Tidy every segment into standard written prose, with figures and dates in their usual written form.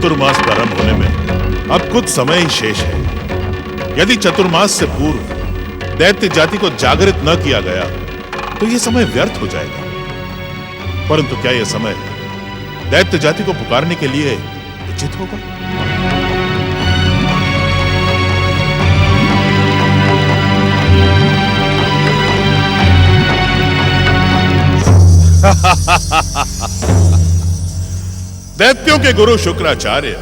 चतुर्मास प्रारंभ होने में अब कुछ समय ही शेष है। यदि चतुर्मास से पूर्व दैत्य जाति को जागृत न किया गया तो यह समय व्यर्थ हो जाएगा। परंतु क्या यह समय दैत्य जाति को पुकारने के लिए उचित होगा? दैत्यों के गुरु शुक्राचार्य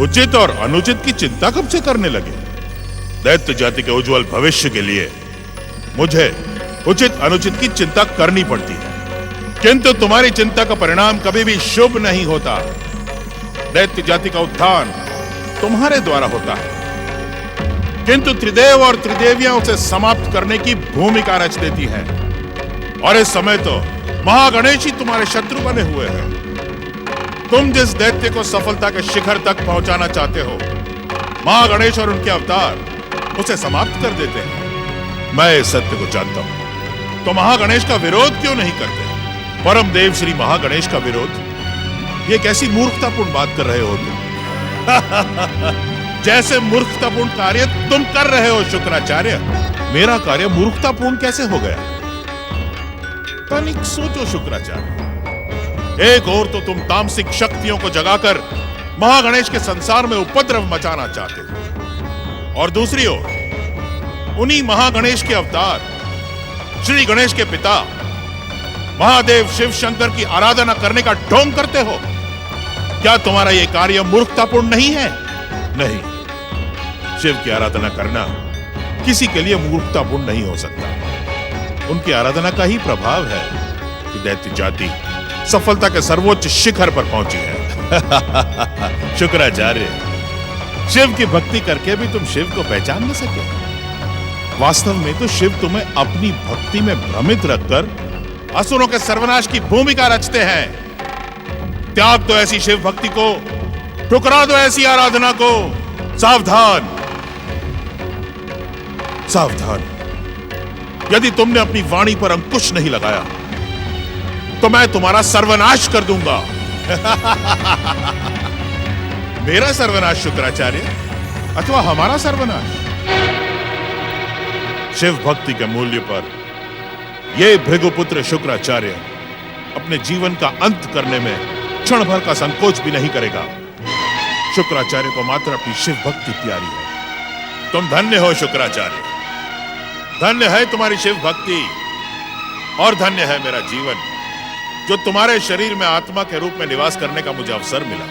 उचित और अनुचित की चिंता कब से करने लगे? दैत्य जाति के उज्जवल भविष्य के लिए मुझे उचित अनुचित की चिंता करनी पड़ती है, किंतु तुम्हारी चिंता का परिणाम कभी भी शुभ नहीं होता। दैत्य जाति का उत्थान तुम्हारे द्वारा होता है, किंतु त्रिदेव और त्रिदेवियां उसे समाप्त करने की भूमिका रच देती हैं। और इस समय तो महागणेश ही तुम्हारे शत्रु बने हुए हैं। तुम जिस दैत्य को सफलता के शिखर तक पहुंचाना चाहते हो, महागणेश और उनके अवतार उसे समाप्त कर देते हैं। मैं इस सत्य को जानता हूं, तो महागणेश का विरोध क्यों नहीं करते? परम देव श्री महागणेश का विरोध, ये कैसी मूर्खतापूर्ण बात कर रहे हो तुम? जैसे मूर्खतापूर्ण कार्य तुम कर रहे हो शुक्राचार्य, मेरा कार्य मूर्खतापूर्ण कैसे हो गया? तनिक सोचो शुक्राचार्य। एक ओर तो तुम तामसिक शक्तियों को जगाकर महागणेश के संसार में उपद्रव मचाना चाहते हो, और दूसरी ओर उन्हीं महागणेश के अवतार श्री गणेश के पिता महादेव शिव शंकर की आराधना करने का ढोंग करते हो। क्या तुम्हारा यह कार्य मूर्खतापूर्ण नहीं है? नहीं, शिव की आराधना करना किसी के लिए मूर्खतापूर्ण नहीं हो सकता। उनकी आराधना का ही प्रभाव है कि दैत्य जाति सफलता के सर्वोच्च शिखर पर पहुंची है। शुक्राचार्य, शिव की भक्ति करके भी तुम शिव को पहचान न सके। वास्तव में तो शिव तुम्हें अपनी भक्ति में भ्रमित रखकर असुरों के सर्वनाश की भूमिका रचते हैं। त्याग दो ऐसी शिव भक्ति को, ठुकरा दो ऐसी आराधना को। सावधान, सावधान। यदि तुमने अपनी वाणी पर अंकुश नहीं लगाया तो मैं तुम्हारा सर्वनाश कर दूंगा। मेरा सर्वनाश शुक्राचार्य, अथवा हमारा सर्वनाश? शिव भक्ति के मूल्य पर यह भृगुपुत्र शुक्राचार्य अपने जीवन का अंत करने में क्षण भर का संकोच भी नहीं करेगा। शुक्राचार्य को मात्र अपनी शिव भक्ति प्यारी है। तुम धन्य हो शुक्राचार्य, धन्य है तुम्हारी शिव भक्ति, और धन्य है मेरा जीवन, जो तुम्हारे शरीर में आत्मा के रूप में निवास करने का मुझे अवसर मिला।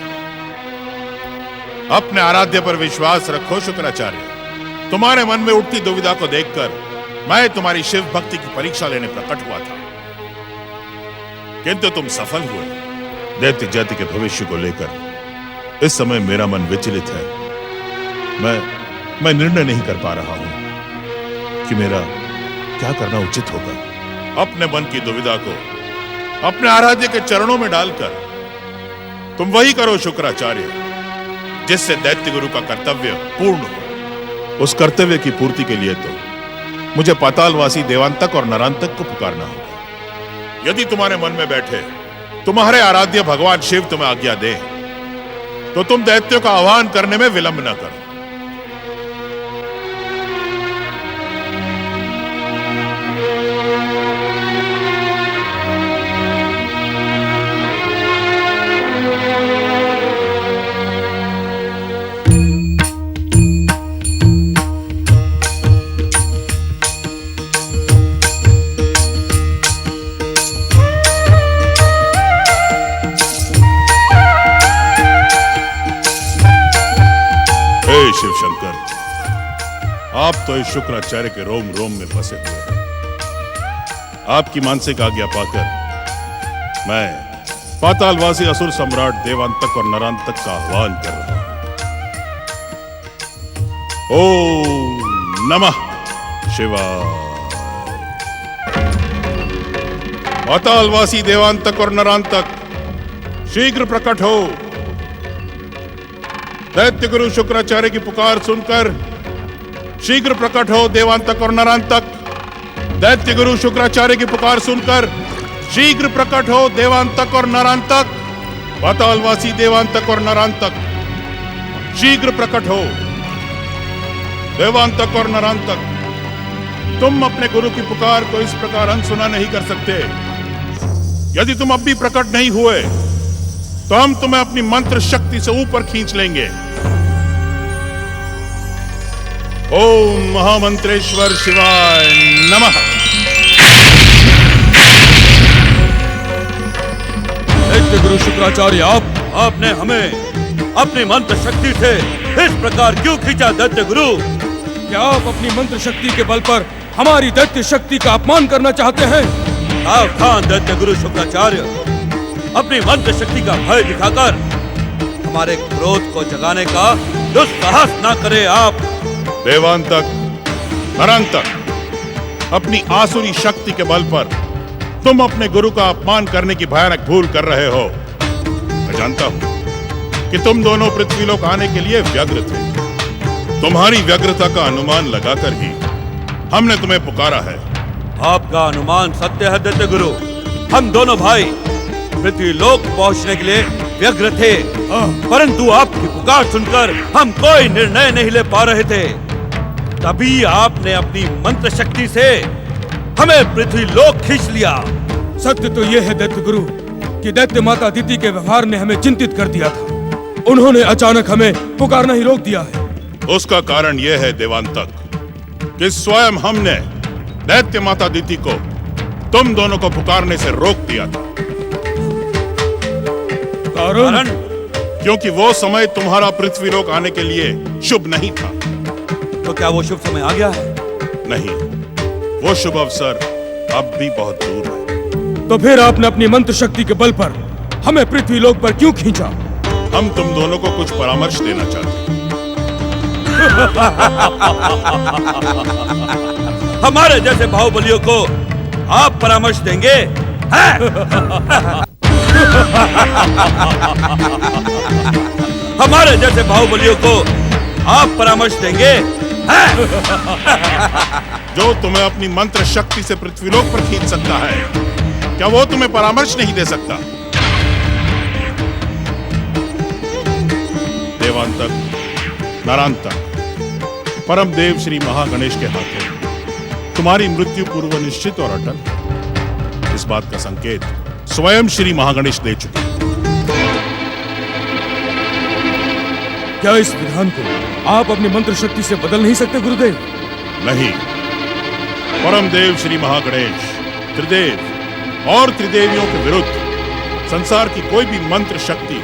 अपने आराध्य पर विश्वास रखो शुक्राचार्य। तुम्हारे मन में उठती दुविधा को देखकर मैं तुम्हारी शिव भक्ति की परीक्षा लेने प्रकट हुआ था, किंतु तुम सफल हुए। दैत्य जाति के भविष्य को लेकर इस समय मेरा मन विचलित है। मैं निर्णय नहीं कर पा रहा हूं कि मेरा क्या करना उचित होगा। अपने मन की दुविधा को अपने आराध्य के चरणों में डालकर तुम वही करो शुक्राचार्य, जिससे दैत्य गुरु का कर्तव्य पूर्ण हो। उस कर्तव्य की पूर्ति के लिए तो मुझे पातालवासी देवांतक और नरांतक को पुकारना होगा। यदि तुम्हारे मन में बैठे तुम्हारे आराध्य भगवान शिव तुम्हें आज्ञा दे, तो तुम दैत्यों का आह्वान करने में विलंब न करो। शिव शंकर, आप तो इस शुक्राचार्य के रोम रोम में बसे हुए हैं। आपकी मानसिक आज्ञा पाकर मैं पातालवासी असुर सम्राट देवांतक और नरांतक का आह्वान कर रहा हूं। ओम नमः शिवाय। पातालवासी देवांतक और नरांतक शीघ्र प्रकट हो। दैत्य गुरु शुक्राचार्य की पुकार सुनकर शीघ्र प्रकट हो देवांतक और नरांतक। दैत्य गुरु शुक्राचार्य की पुकार सुनकर शीघ्र प्रकट हो देवांतक और नरांतक। पातालवासी देवांतक और नरांतक शीघ्र प्रकट हो। देवांतक और नरांतक, तुम अपने गुरु की पुकार को इस प्रकार अनसुना नहीं कर सकते। यदि तुम अब भी प्रकट नहीं हुए तो हम तुम्हें अपनी मंत्र शक्ति से ऊपर खींच लेंगे। ओम महामंत्रेश्वर शिवाय नमः। दैत्य गुरु शुक्राचार्य, आपने हमें अपनी मंत्र शक्ति से इस प्रकार क्यों खींचा? दैत्य गुरु, क्या आप अपनी मंत्र शक्ति के बल पर हमारी दैत्य शक्ति का अपमान करना चाहते हैं? सावधान दैत्य गुरु शुक्राचार्य, अपनी मंत्र शक्ति का भय दिखाकर हमारे क्रोध को जगाने का दुस्साहस ना करें आप। देवांतक, नरांतक, अपनी आसुरी शक्ति के बल पर तुम अपने गुरु का अपमान करने की भयानक भूल कर रहे हो। मैं जानता हूं कि तुम दोनों पृथ्वीलोक आने के लिए व्यग्र थे। तुम्हारी व्यग्रता का अनुमान लगाकर ही हमने तुम्हें पुकारा है। आपका अनुमान सत्य है दैत्य गुरु। हम दोनों भाई पृथ्वीलोक पहुंचने के लिए व्यग्र थे, परंतु आपकी पुकार सुनकर हम कोई निर्णय नहीं ले पा रहे थे। तभी आपने अपनी मंत्र शक्ति से हमें पृथ्वीलोक खींच लिया। सत्य तो यह है दैत्य गुरु कि दैत्य माता अदिति के व्यवहार ने हमें चिंतित कर दिया था। उन्होंने अचानक हमें पुकारना ही रोक दिया है। उसका कारण यह है देवांतक कि स्वयं हमने दैत्य माता अदिति को तुम दोनों को पुकारने से रोक दिया था। कारण? क्योंकि वो समय तुम्हारा पृथ्वीलोक आने के लिए शुभ नहीं था। तो क्या वो शुभ समय आ गया है? नहीं, वो शुभ अवसर अब भी बहुत दूर है। तो फिर आपने अपनी मंत्र शक्ति के बल पर हमें पृथ्वीलोक पर क्यों खींचा? हम तुम दोनों को कुछ परामर्श देना चाहते हैं। हमारे जैसे बाहुबलियों को आप परामर्श देंगे? हमारे जैसे बाहुबलियों को आप परामर्श देंगे? जो तुम्हें अपनी मंत्र शक्ति से पृथ्वीलोक पर खींच सकता है, क्या वो तुम्हें परामर्श नहीं दे सकता? देवांतक, नरांतक, परम देव श्री महागणेश के हाथों तुम्हारी मृत्यु पूर्व निश्चित और अटल। इस बात का संकेत स्वयं श्री महागणेश दे चुके। क्या इस विधान को आप अपनी मंत्र शक्ति से बदल नहीं सकते गुरुदेव? नहीं, परम देव श्री महागणेश त्रिदेव और त्रिदेवियों के विरुद्ध संसार की कोई भी मंत्र शक्ति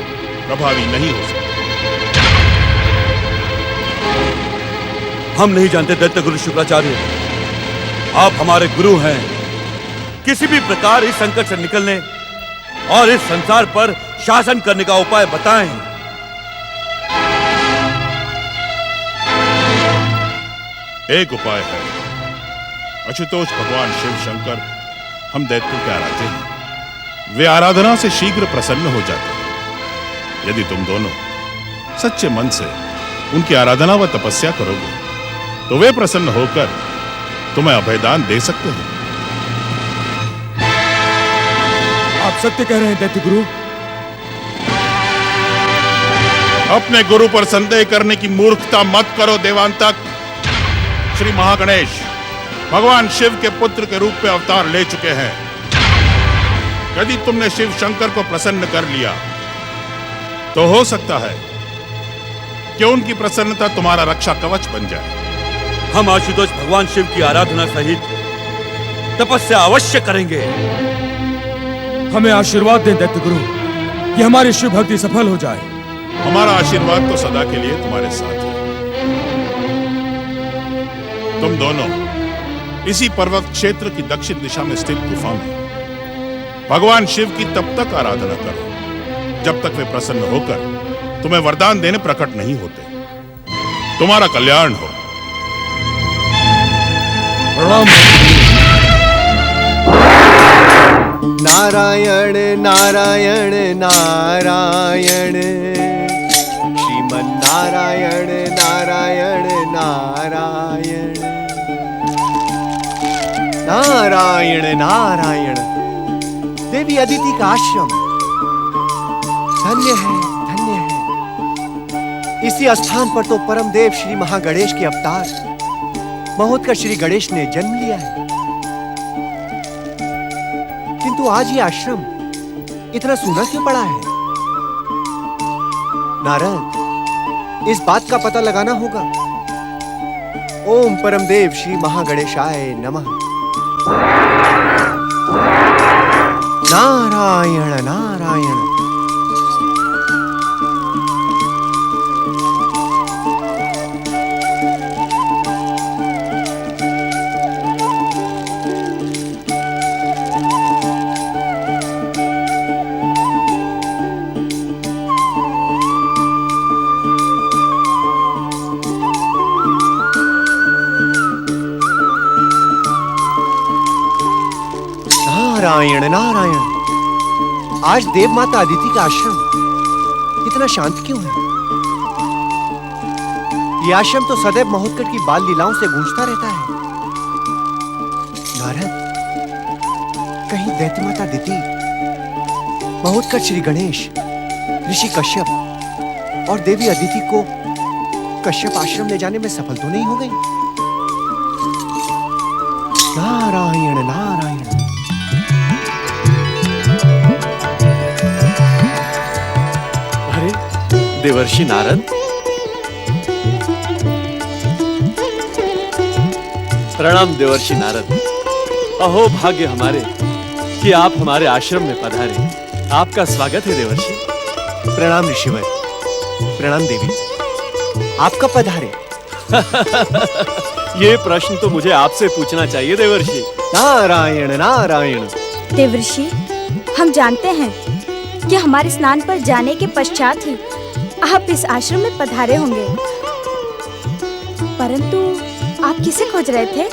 प्रभावी नहीं हो सकती। हम नहीं जानते दैत्य गुरु शुक्राचार्य, आप हमारे गुरु हैं। किसी भी प्रकार इस संकट से निकलने और इस संसार पर शासन करने का उपाय बताएं। एक उपाय है। आशुतोष भगवान शिव शंकर हम दैत्यों के आराध्य हैं। वे आराधना से शीघ्र प्रसन्न हो जाते हैं। यदि तुम दोनों सच्चे मन से उनकी आराधना व तपस्या करोगे तो वे प्रसन्न होकर तुम्हें अभयदान दे सकते हैं। आप सत्य कह रहे हैं दैत्य गुरु। अपने गुरु पर संदेह करने की मूर्खता मत करो देवांतक। श्री महागणेश भगवान शिव के पुत्र के रूप में अवतार ले चुके हैं। यदि तुमने शिव शंकर को प्रसन्न कर लिया तो हो सकता है कि उनकी प्रसन्नता तुम्हारा रक्षा कवच बन जाए। हम आशुतोष भगवान शिव की आराधना सहित तपस्या अवश्य करेंगे। हमें आशीर्वाद दें दैत्य गुरु कि हमारी शिव भक्ति सफल हो जाए। हमारा आशीर्वाद तो सदा के लिए तुम्हारे साथ है। तुम दोनों इसी पर्वत क्षेत्र की दक्षिण दिशा में स्थित गुफा में भगवान शिव की तब तक आराधना करो जब तक वे प्रसन्न होकर तुम्हें वरदान देने प्रकट नहीं होते। तुम्हारा कल्याण हो। प्रणाम। नारायण नारायण नारायण, श्रीमन नारायण नारायण नारायण, नारायण नारायण। देवी अदिति का आश्रम। धन्य है, धन्य है। इसी स्थान पर तो परमदेव श्री महागणेश के अवतार महोत्कच श्री गणेश ने जन्म लिया है। किंतु आज ये आश्रम इतना सूना क्यों पड़ा है? नारद, इस बात का पता लगाना होगा। ओम परमदेव श्री महागणेशाय नमः। नारायण नारायण। नारायण नारायण। आज देव माता अदिति का आश्रम इतना शांत क्यों है? यह आश्रम तो सदैव महोत्कच की बाल लीलाओं से गूंजता रहता है। नारद, कहीं दैत्य माता अदिति महोत्कच श्री गणेश, ऋषि कश्यप और देवी अदिति को कश्यप आश्रम ले जाने में सफल तो नहीं हो गई? नारायण नारायण। देवर्षि नारद, प्रणाम देवर्षि नारद। अहो भाग्य हमारे कि आप हमारे आश्रम में पधारे। आपका स्वागत है देवर्षि। प्रणाम ऋषिवर। प्रणाम देवी। आप कब पधारे? ये प्रश्न तो मुझे आपसे पूछना चाहिए देवर्षि। नारायण नारायण। देवर्षि, हम जानते हैं कि हमारे स्नान पर जाने के पश्चात ही आप इस आश्रम में पधारे होंगे, परंतु आप किसे खोज रहे थे?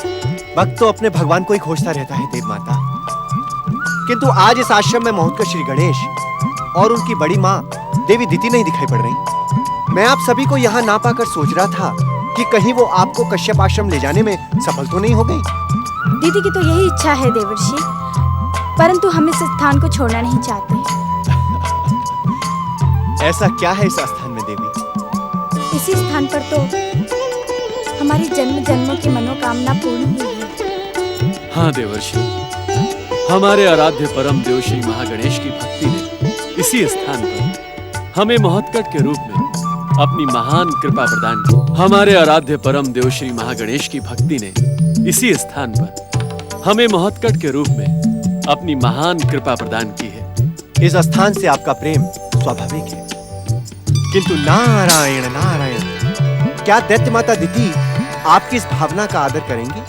भक्त तो अपने भगवान को ही खोजता रहता है देव माता, किंतु आज इस आश्रम में महोत्कच श्री गणेश और उनकी बड़ी माँ देवी अदिति नहीं दिखाई पड़ रही। मैं आप सभी को यहाँ ना पाकर सोच रहा था कि कहीं वो आपको कश्यप आश्रम ले जाने में सफल तो नहीं हो गई। दीदी की तो यही इच्छा है देवर्षि, परंतु हम इस स्थान को छोड़ना नहीं चाहते। ऐसा क्या है इस स्थान में देवी? इसी स्थान पर तो हमारी जन्म जन्मों की मनोकामना पूर्ण हुई है। हाँ देवर्षि, हमारे आराध्य परम देव श्री महागणेश की भक्ति ने इसी स्थान पर हमें महोत्कच के रूप में अपनी महान कृपा प्रदान की। हमारे आराध्य परम देव श्री महागणेश की भक्ति ने इसी स्थान पर हमें महोत्कच के रूप में अपनी महान कृपा प्रदान की है। इस स्थान से आपका प्रेम स्वाभाविक है, किंतु नारायण नारायण, क्या दैत्य माता अदिति आपकी इस भावना का आदर करेंगी?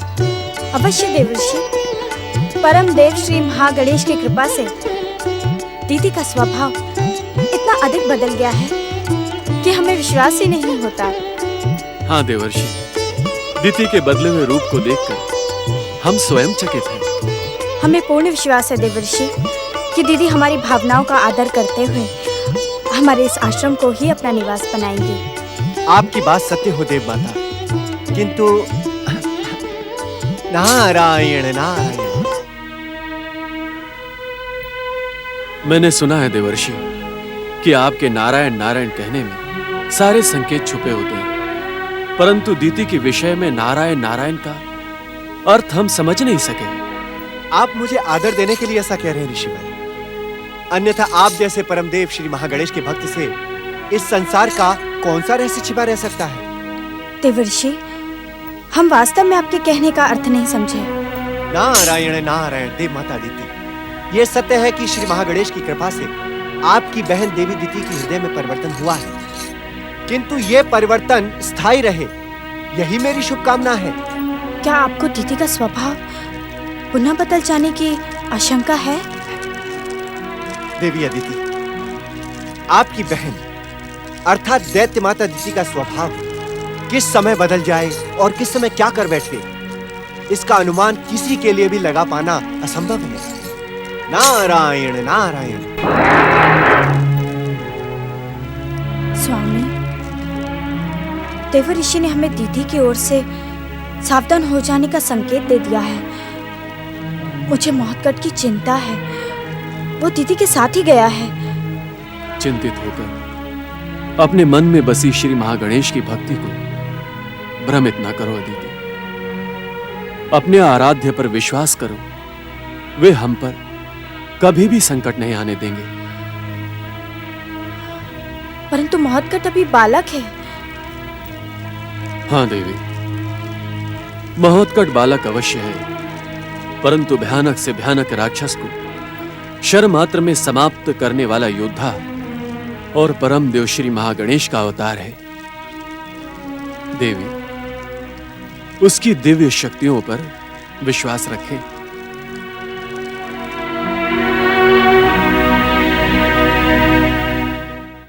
अवश्य देवर्षि। परम देव श्री महागणेश की कृपा से दीदी का स्वभाव इतना अधिक बदल गया है कि हमें विश्वास ही नहीं होता। हाँ देवर्षि, दीदी के बदले हुए रूप को देखकर हम स्वयं चकित हैं। हमें पूर्ण विश्वास है देवर्षि कि दीदी हमारी भावनाओं का आदर करते हुए हमारे इस आश्रम को ही अपना निवास बनाएंगी। आपकी बात सत्य हो देव माता, किंतु नारायण नारायण। मैंने सुना है देवर्षि कि आपके नारायण नारायण कहने में सारे संकेत छुपे होते हैं, परंतु दीति के विषय में नारायण नारायण का अर्थ हम समझ नहीं सके। आप मुझे आदर देने के लिए ऐसा कह रहे हैं ऋषिवर, अन्यथा आप जैसे परमदेव श्री महागणेश के भक्त से इस संसार का कौन सा रहस्य छिपा रह सकता है? देवर्षि, हम वास्तव में आपके कहने का अर्थ नहीं समझे। नारायण नारायण। देव माता अदिति, ये सत्य है कि श्री महागणेश की कृपा से आपकी बहन देवी अदिति के हृदय में परिवर्तन हुआ है, किंतु ये परिवर्तन स्थायी रहे, यही मेरी शुभकामना है। क्या आपको दीदी का स्वभाव पुनः बदल जाने की आशंका है? देवी अदिति, आपकी बहन अर्थात दैत्य माता अदिति का स्वभाव किस समय बदल जाए और किस समय क्या कर बैठे, इसका अनुमान किसी के लिए भी लगा पाना असंभव है। नारायण नारायण। स्वामी, देव ऋषि ने हमें दीदी की ओर से सावधान हो जाने का संकेत दे दिया है। मुझे महोत्कच की चिंता है, वो दीदी के साथ ही गया है। चिंतित होकर अपने मन में बसी श्री महागणेश की भक्ति को भ्रमित ना करो अदिति। अपने आराध्य पर विश्वास करो, वे हम पर कभी भी संकट नहीं आने देंगे। परंतु महोत्कट अभी बालक है। हाँ देवी, महोत्कट बालक अवश्य है, परंतु भयानक से भयानक राक्षस को क्षण मात्र में समाप्त करने वाला योद्धा और परम देव श्री महागणेश का अवतार है। देवी, उसकी दिव्य शक्तियों पर विश्वास रखें।